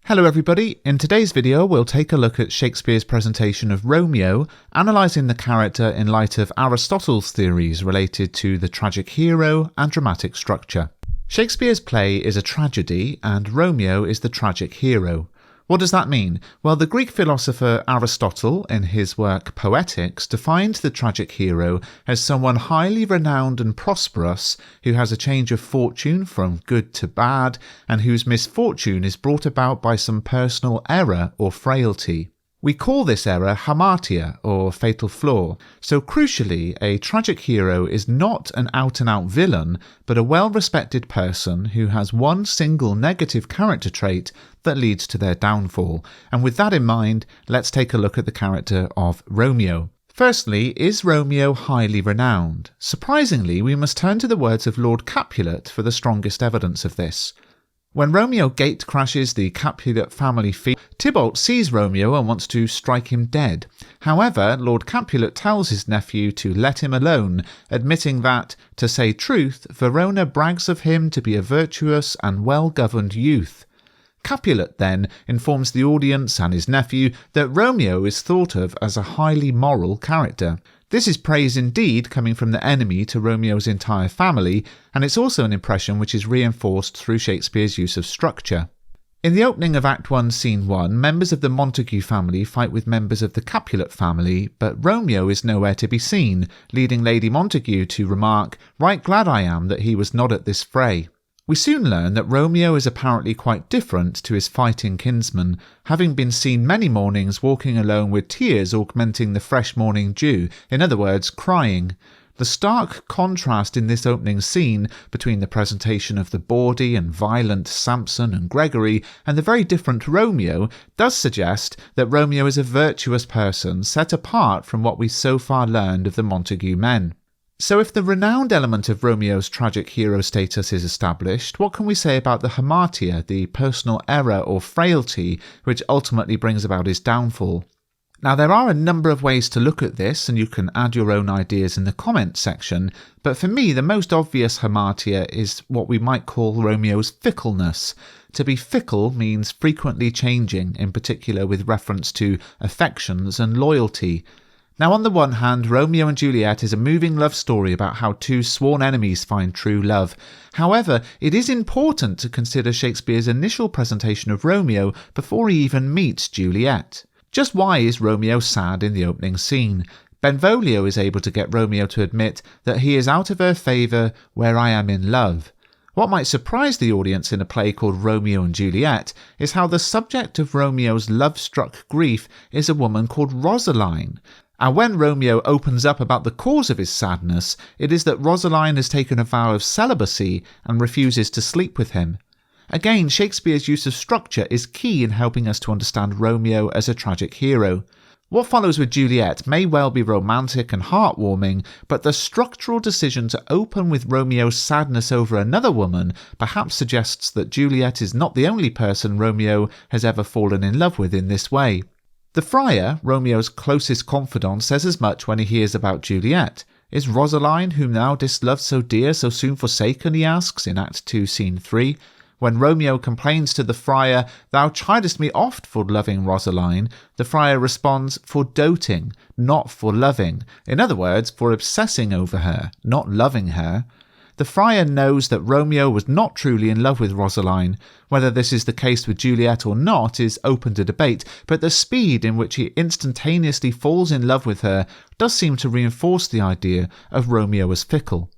Hello everybody, in today's video we'll take a look at Shakespeare's presentation of Romeo, analysing the character in light of Aristotle's theories related to the tragic hero and dramatic structure. Shakespeare's play is a tragedy and Romeo is the tragic hero. What does that mean? Well, the Greek philosopher Aristotle, in his work Poetics, defines the tragic hero as someone highly renowned and prosperous who has a change of fortune from good to bad and whose misfortune is brought about by some personal error or frailty. We call this error Hamartia, or fatal flaw, so crucially a tragic hero is not an out-and-out villain, but a well-respected person who has one single negative character trait that leads to their downfall. And with that in mind, let's take a look at the character of Romeo. Firstly, is Romeo highly renowned? Surprisingly, we must turn to the words of Lord Capulet for the strongest evidence of this. When Romeo gate crashes the Capulet family feast, Tybalt sees Romeo and wants to strike him dead. However, Lord Capulet tells his nephew to let him alone, admitting that, to say truth, Verona brags of him to be a virtuous and well-governed youth. Capulet then informs the audience and his nephew that Romeo is thought of as a highly moral character. This is praise indeed coming from the enemy to Romeo's entire family, and it's also an impression which is reinforced through Shakespeare's use of structure. In the opening of Act 1, Scene 1, members of the Montague family fight with members of the Capulet family, but Romeo is nowhere to be seen, leading Lady Montague to remark, "Right glad I am that he was not at this fray." We soon learn that Romeo is apparently quite different to his fighting kinsman, having been seen many mornings walking alone with tears augmenting the fresh morning dew, in other words, crying. The stark contrast in this opening scene between the presentation of the bawdy and violent Samson and Gregory and the very different Romeo does suggest that Romeo is a virtuous person set apart from what we so far learned of the Montague men. So if the renowned element of Romeo's tragic hero status is established, what can we say about the Hamartia, the personal error or frailty which ultimately brings about his downfall? Now there are a number of ways to look at this and you can add your own ideas in the comments section, but for me the most obvious Hamartia is what we might call Romeo's fickleness. To be fickle means frequently changing, in particular with reference to affections and loyalty. Now on the one hand, Romeo and Juliet is a moving love story about how two sworn enemies find true love. However, it is important to consider Shakespeare's initial presentation of Romeo before he even meets Juliet. Just why is Romeo sad in the opening scene? Benvolio is able to get Romeo to admit that he is out of her favour where I am in love. What might surprise the audience in a play called Romeo and Juliet is how the subject of Romeo's love-struck grief is a woman called Rosaline. And when Romeo opens up about the cause of his sadness, it is that Rosaline has taken a vow of celibacy and refuses to sleep with him. Again, Shakespeare's use of structure is key in helping us to understand Romeo as a tragic hero. What follows with Juliet may well be romantic and heartwarming, but the structural decision to open with Romeo's sadness over another woman perhaps suggests that Juliet is not the only person Romeo has ever fallen in love with in this way. The friar, Romeo's closest confidant, says as much when he hears about Juliet. Is Rosaline, whom thou didst love so dear, so soon forsaken, he asks in Act 2, Scene 3. When Romeo complains to the friar, "Thou chidest me oft for loving Rosaline," the friar responds, "For doting, not for loving." In other words, for obsessing over her, not loving her. The friar knows that Romeo was not truly in love with Rosaline. Whether this is the case with Juliet or not is open to debate, but the speed in which he instantaneously falls in love with her does seem to reinforce the idea of Romeo as fickle.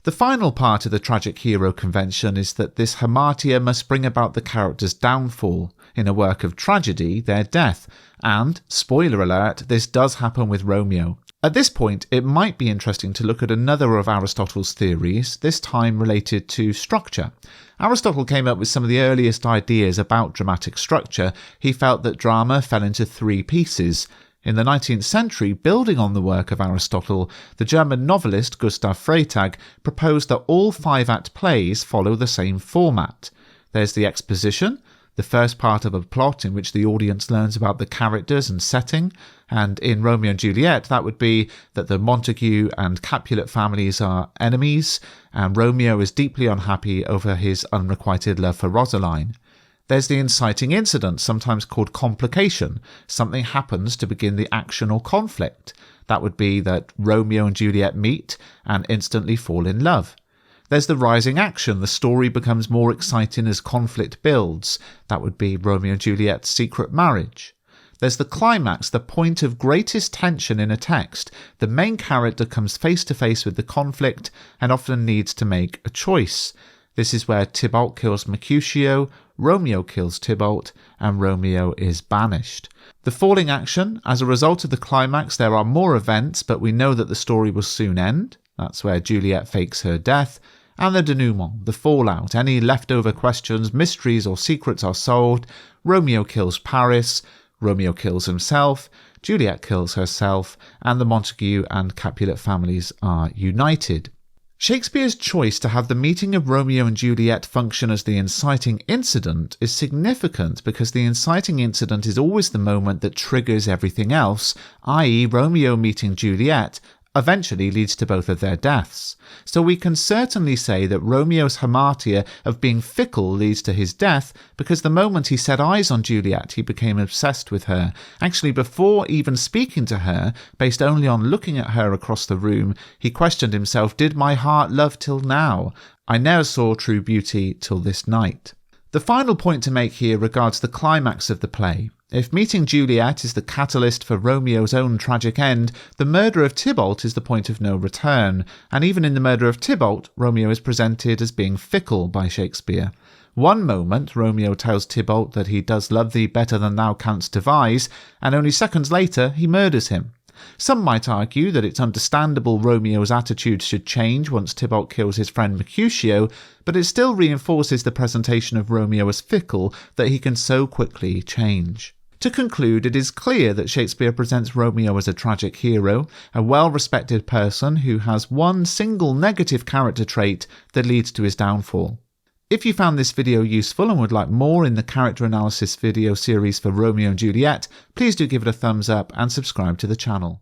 The final part of the tragic hero convention is that this Hamartia must bring about the character's downfall. In a work of tragedy, their death. And, spoiler alert, this does happen with Romeo. At this point, it might be interesting to look at another of Aristotle's theories, this time related to structure. Aristotle came up with some of the earliest ideas about dramatic structure. He felt that drama fell into three pieces. In the 19th century, building on the work of Aristotle, the German novelist Gustav Freytag proposed that all 5-act plays follow the same format. There's the exposition, the first part of a plot in which the audience learns about the characters and setting, and in Romeo and Juliet that would be that the Montague and Capulet families are enemies, and Romeo is deeply unhappy over his unrequited love for Rosaline. There's the inciting incident, sometimes called complication. Something happens to begin the action or conflict. That would be that Romeo and Juliet meet and instantly fall in love. There's the rising action. The story becomes more exciting as conflict builds. That would be Romeo and Juliet's secret marriage. There's the climax, the point of greatest tension in a text. The main character comes face to face with the conflict and often needs to make a choice. This is where Tybalt kills Mercutio, Romeo kills Tybalt, and Romeo is banished. The falling action, as a result of the climax, there are more events, but we know that the story will soon end. That's where Juliet fakes her death. And the denouement, the fallout, any leftover questions, mysteries or secrets are solved. Romeo kills Paris, Romeo kills himself, Juliet kills herself, and the Montague and Capulet families are united. Shakespeare's choice to have the meeting of Romeo and Juliet function as the inciting incident is significant because the inciting incident is always the moment that triggers everything else, i.e. Romeo meeting Juliet eventually leads to both of their deaths. So we can certainly say that Romeo's hamartia of being fickle leads to his death because the moment he set eyes on Juliet, he became obsessed with her. Actually, before even speaking to her, based only on looking at her across the room, he questioned himself, did my heart love till now? I ne'er saw true beauty till this night. The final point to make here regards the climax of the play. If meeting Juliet is the catalyst for Romeo's own tragic end, the murder of Tybalt is the point of no return, and even in the murder of Tybalt, Romeo is presented as being fickle by Shakespeare. One moment, Romeo tells Tybalt that he does love thee better than thou canst devise, and only seconds later he murders him. Some might argue that it's understandable Romeo's attitude should change once Tybalt kills his friend Mercutio, but it still reinforces the presentation of Romeo as fickle that he can so quickly change. To conclude, it is clear that Shakespeare presents Romeo as a tragic hero, a well-respected person who has one single negative character trait that leads to his downfall. If you found this video useful and would like more in the character analysis video series for Romeo and Juliet, please do give it a thumbs up and subscribe to the channel.